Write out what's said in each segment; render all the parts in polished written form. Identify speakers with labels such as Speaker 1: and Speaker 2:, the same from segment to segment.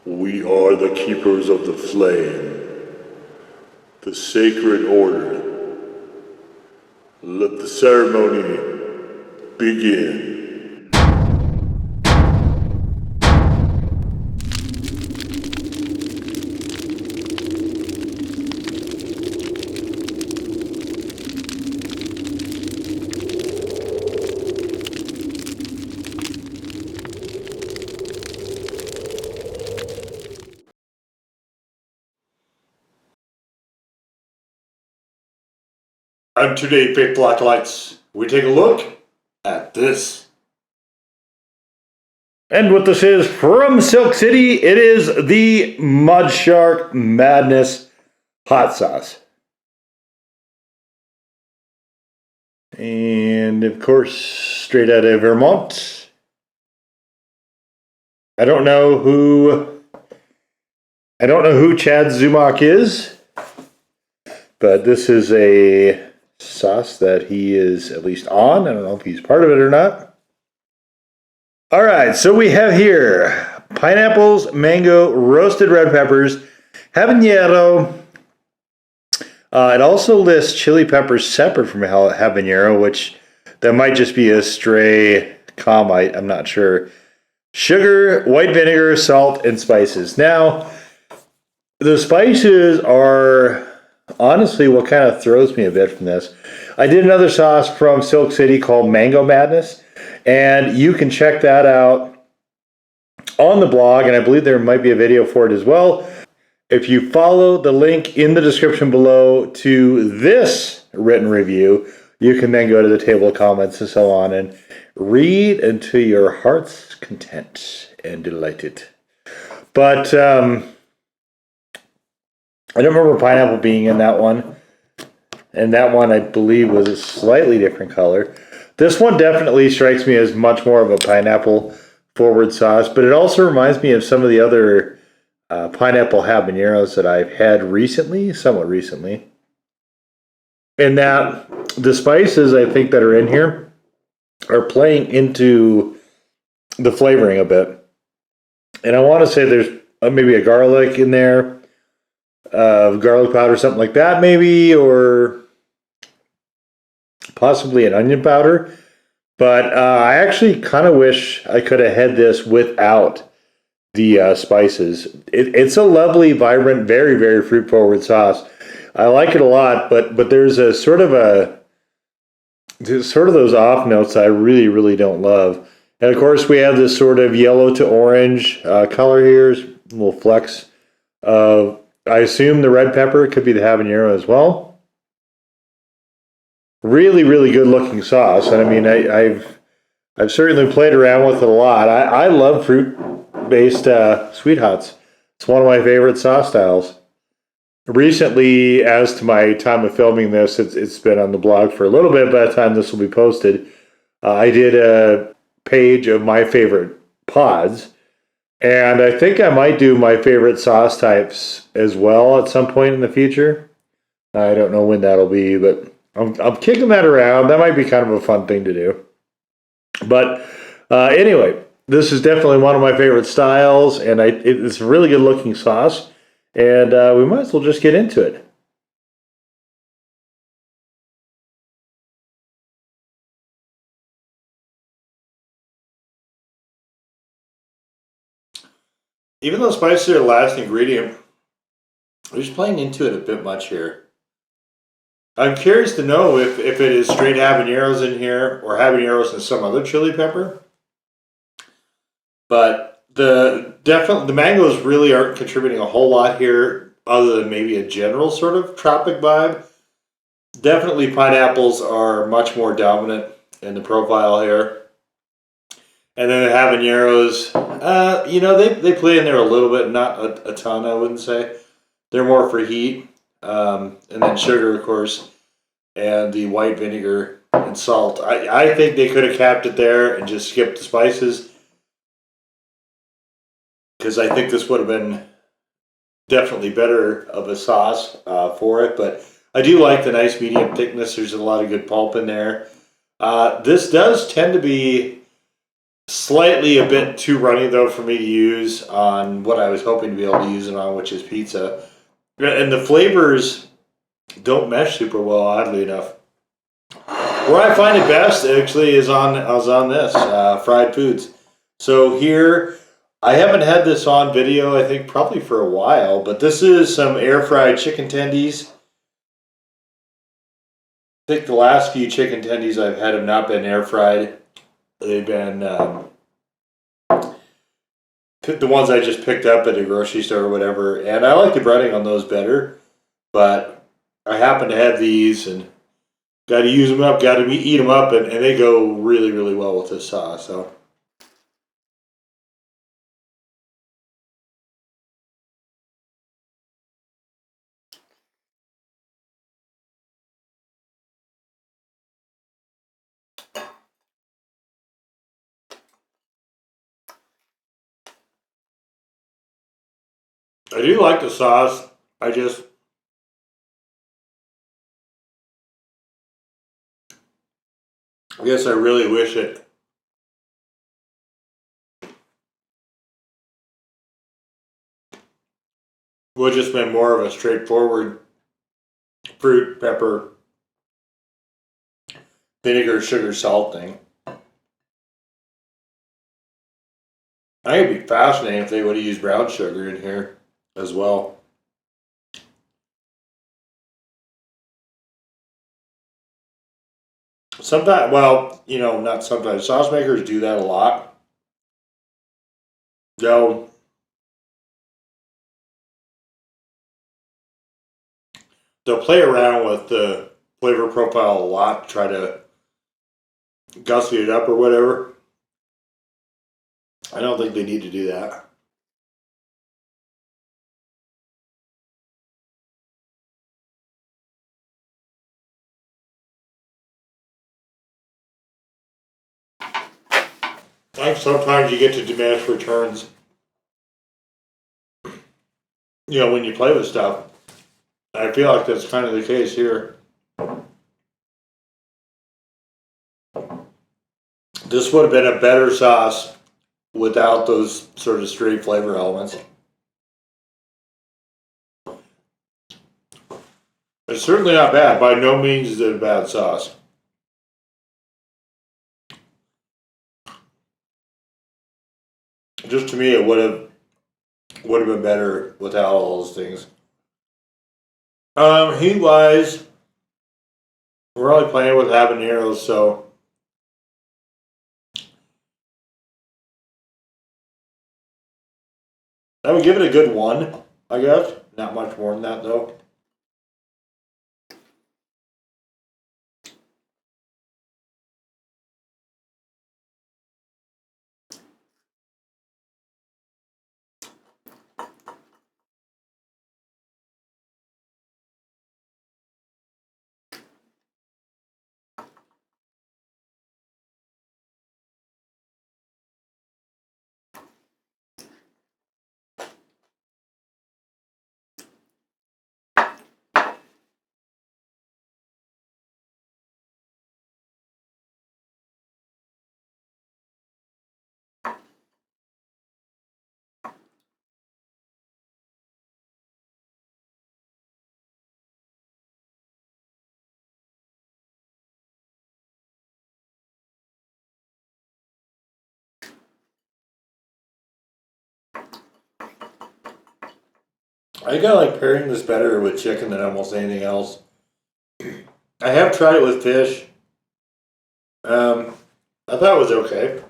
Speaker 1: We are the keepers of the flame, the sacred order. Let the ceremony begin. And today, faithful acolytes, we take a look at this. And what this is from Silk City, it is the Mudshark Madness hot sauce. And of course, straight out of Vermont. I don't know who Chad Zumach is, but this is a sauce that he is at least on. I don't know if he's part of it or not. All right, so we have here pineapples, mango, roasted red peppers, habanero. It also lists chili peppers separate from habanero, which that might just be a stray comma. I'm not sure. Sugar, white vinegar, salt, and spices. Now, the spices are honestly what kind of throws me a bit from this. I did another sauce from Silk City called Mango Madness, and you can check that out on the blog, and I believe there might be a video for it as well. If you follow the link in the description below to this written review, you can then go to the table of comments and so on and read unto your heart's content and delighted. But I don't remember pineapple being in that one. And that one, I believe, was a slightly different color. This one definitely strikes me as much more of a pineapple forward sauce, but it also reminds me of some of the other pineapple habaneros that I've had recently, somewhat recently. And that the spices, I think, that are in here are playing into the flavoring a bit. And I want to say there's maybe a garlic in there. Garlic powder, something like that maybe, or possibly an onion powder. But I actually kind of wish I could have had this without the spices. It's a lovely, vibrant, very, very fruit-forward sauce. I like it a lot, but there's a sort of those off notes I really, really don't love. And of course, we have this sort of yellow to orange color here, a little flecks of. I assume the red pepper could be the habanero as well. Really, really good looking sauce. And I mean, I've certainly played around with it a lot. I love fruit-based sweet hots. It's one of my favorite sauce styles. Recently, as to my time of filming this, it's been on the blog for a little bit. By the time this will be posted, I did a page of my favorite pods. And I think I might do my favorite sauce types as well at some point in the future. I don't know when that'll be, but I'm kicking that around. That might be kind of a fun thing to do. But anyway, this is definitely one of my favorite styles, and it's a really good looking sauce. And we might as well just get into it. Even though spices are the last ingredient, we're just playing into it a bit much here. I'm curious to know if it is straight habaneros in here or habaneros and some other chili pepper. But the mangoes really aren't contributing a whole lot here other than maybe a general sort of tropic vibe. Definitely pineapples are much more dominant in the profile here. And then the habaneros, they play in there a little bit, not a ton, I wouldn't say. They're more for heat. And then sugar, of course, and the white vinegar and salt. I think they could have capped it there and just skipped the spices, because I think this would have been definitely better of a sauce for it. But I do like the nice medium thickness. There's a lot of good pulp in there. This does tend to be Slightly a bit too runny though for me to use on what I was hoping to be able to use it on, which is pizza. And the flavors don't mesh super well, oddly enough. Where I find it best actually is on this fried foods. So here, I haven't had this on video, I think probably for a while, but this is some air fried chicken tendies. I think the last few chicken tendies I've had have not been air fried. They've been the ones I just picked up at a grocery store or whatever, and I like the breading on those better. But I happen to have these, and got to use them up, got to eat them up, and they go really, really well with this sauce. So. I do like the sauce. I guess I really wish it would just been more of a straightforward fruit, pepper, vinegar, sugar, salt thing. I think it'd be fascinating if they would have used brown sugar in here as well. Sometimes, well, you know, not sometimes. Sauce makers do that a lot. They'll play around with the flavor profile a lot to try to gussy it up or whatever. I don't think they need to do that. I think sometimes you get to diminish returns. You know, when you play with stuff. I feel like that's kind of the case here. This would have been a better sauce without those sort of straight flavor elements. It's certainly not bad. By no means is it a bad sauce. Just to me, it would have been better without all those things. Heat wise, we're only playing with habaneros, so I would give it a good 1, I guess. Not much more than that though. I think I like pairing this better with chicken than almost anything else. I have tried it with fish. I thought it was okay.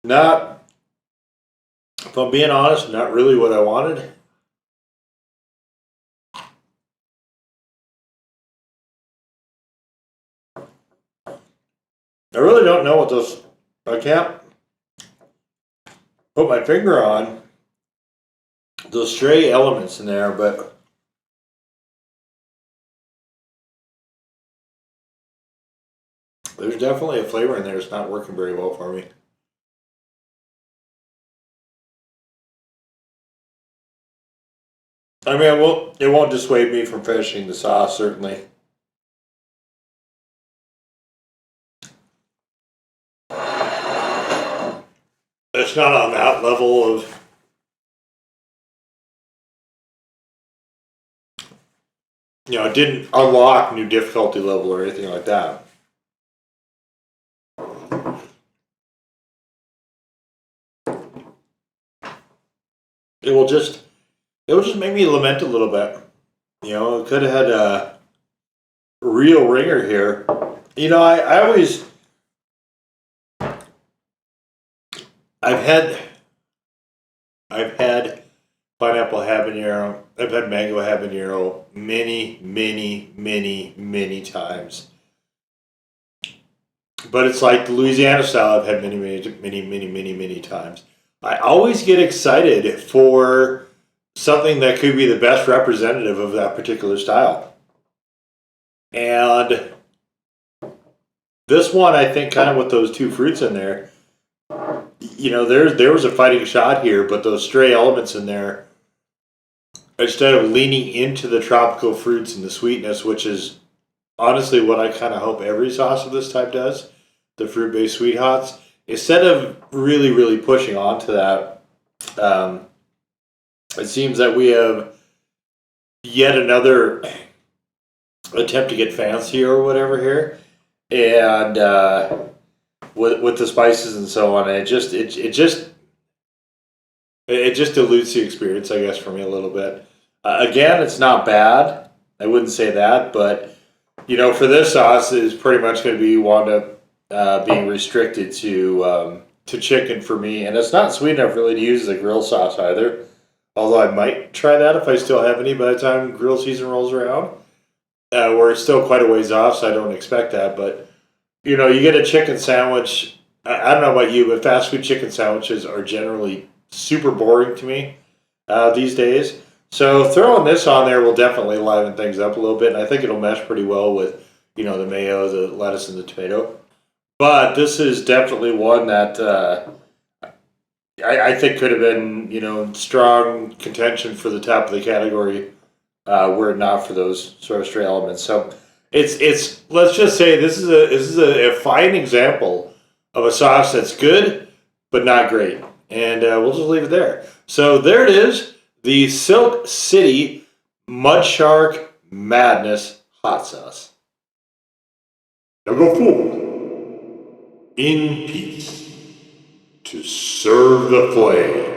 Speaker 1: Not, if I'm being honest, not really what I wanted. I really don't know what those, I can't put my finger on those stray elements in there, but there's definitely a flavor in there that's not working very well for me. I mean, it won't dissuade me from finishing the sauce, certainly. it's not on that level of, you know, it didn't unlock new difficulty level or anything like that. It will just make me lament a little bit. You know, it could have had a real ringer here. You know, I've had pineapple habanero. I've had mango habanero many times. But it's like the Louisiana style I've had many times. I always get excited for something that could be the best representative of that particular style. And this one, I think, kind of with those two fruits in there, you know, there was a fighting shot here, but those stray elements in there, instead of leaning into the tropical fruits and the sweetness, which is honestly what I kind of hope every sauce of this type does, the fruit-based sweet hots, instead of really pushing onto that, it seems that we have yet another attempt to get fancy or whatever here, and with the spices and so on, it just dilutes the experience, I guess, for me a little bit. Again, it's not bad. I wouldn't say that, but you know, for this sauce, it's pretty much going to be wound up being restricted to chicken for me, and it's not sweet enough really to use as a grill sauce either. Although I might try that if I still have any by the time grill season rolls around. We're still quite a ways off, so I don't expect that. But you know, you get a chicken sandwich. I don't know about you, but fast food chicken sandwiches are generally super boring to me these days. So throwing this on there will definitely liven things up a little bit, and I think it'll mesh pretty well with, you know, the mayo, the lettuce, and the tomato. But this is definitely one that I think could have been, you know, strong contention for the top of the category were it not for those sort of stray elements. So it's let's just say this is a fine example of a sauce that's good but not great, and we'll just leave it there. So there it is, the Silk City Mudshark Madness hot sauce. Now go forth in peace to serve the flame.